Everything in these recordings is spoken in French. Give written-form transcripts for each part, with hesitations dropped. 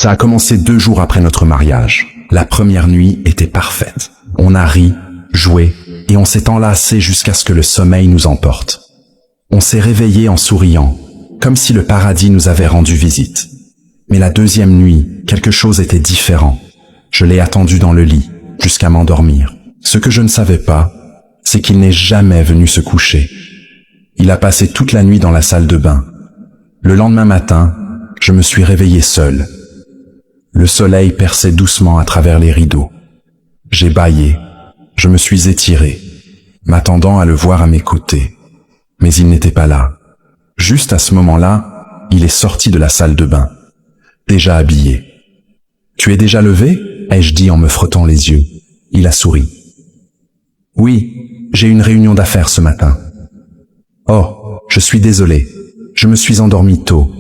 Ça a commencé 2 jours après notre mariage. La première nuit était parfaite. On a ri, joué, et on s'est enlacés jusqu'à ce que le sommeil nous emporte. On s'est réveillés en souriant, comme si le paradis nous avait rendu visite. Mais la deuxième nuit, quelque chose était différent. Je l'ai attendu dans le lit, jusqu'à m'endormir. Ce que je ne savais pas, c'est qu'il n'est jamais venu se coucher. Il a passé toute la nuit dans la salle de bain. Le lendemain matin, je me suis réveillé seul. Le soleil perçait doucement à travers les rideaux. J'ai bâillé. Je me suis étiré, m'attendant à le voir à mes côtés. Mais il n'était pas là. Juste à ce moment-là, il est sorti de la salle de bain, déjà habillé. « Tu es déjà levé ?» ai-je dit en me frottant les yeux. Il a souri. « Oui, j'ai une réunion d'affaires ce matin. »« Oh, je suis désolé. Je me suis endormi tôt.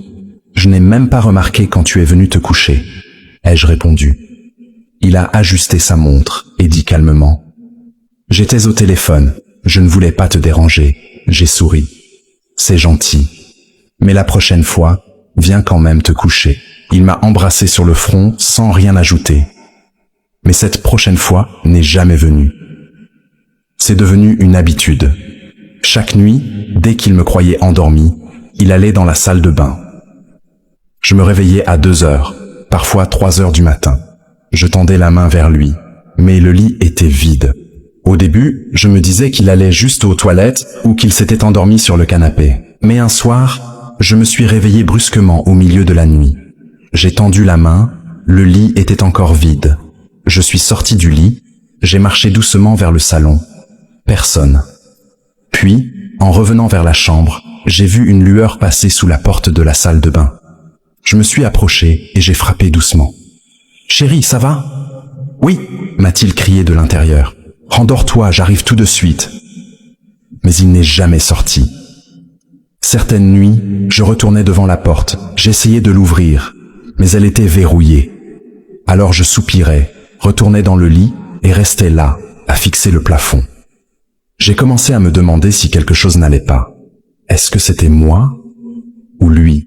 Je n'ai même pas remarqué quand tu es venu te coucher. » ai-je répondu. Il a ajusté sa montre et dit calmement. « J'étais au téléphone. Je ne voulais pas te déranger. » J'ai souri. « C'est gentil. Mais la prochaine fois, viens quand même te coucher. » Il m'a embrassé sur le front sans rien ajouter. Mais cette prochaine fois n'est jamais venue. C'est devenu une habitude. Chaque nuit, dès qu'il me croyait endormi, il allait dans la salle de bain. Je me réveillais à 2 heures, parfois 3 heures du matin. Je tendais la main vers lui, mais le lit était vide. Au début, je me disais qu'il allait juste aux toilettes ou qu'il s'était endormi sur le canapé. Mais un soir, je me suis réveillé brusquement au milieu de la nuit. J'ai tendu la main, le lit était encore vide. Je suis sorti du lit, j'ai marché doucement vers le salon. Personne. Puis, en revenant vers la chambre, j'ai vu une lueur passer sous la porte de la salle de bain. Je me suis approché et j'ai frappé doucement. « Chérie, ça va ?»« Oui » m'a-t-il crié de l'intérieur. « Rendors-toi, j'arrive tout de suite. » Mais il n'est jamais sorti. Certaines nuits, je retournais devant la porte, j'essayais de l'ouvrir, mais elle était verrouillée. Alors je soupirais, retournais dans le lit et restais là, à fixer le plafond. J'ai commencé à me demander si quelque chose n'allait pas. Est-ce que c'était moi ou lui?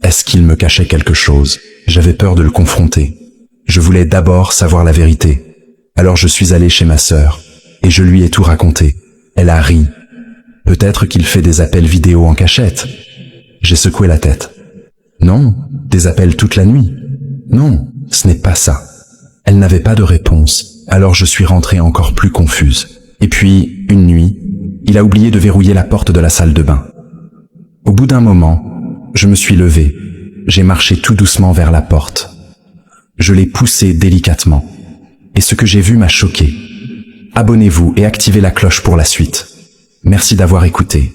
Est-ce qu'il me cachait quelque chose? J'avais peur de le confronter. Je voulais d'abord savoir la vérité. Alors je suis allé chez ma sœur et je lui ai tout raconté. Elle a ri. Peut-être qu'il fait des appels vidéo en cachette. J'ai secoué la tête. Non, des appels toute la nuit. Non, ce n'est pas ça. Elle n'avait pas de réponse, alors je suis rentrée encore plus confuse. Et puis, une nuit, il a oublié de verrouiller la porte de la salle de bain. Au bout d'un moment, je me suis levé. J'ai marché tout doucement vers la porte. Je l'ai poussée délicatement. Et ce que j'ai vu m'a choqué. Abonnez-vous et activez la cloche pour la suite. Merci d'avoir écouté.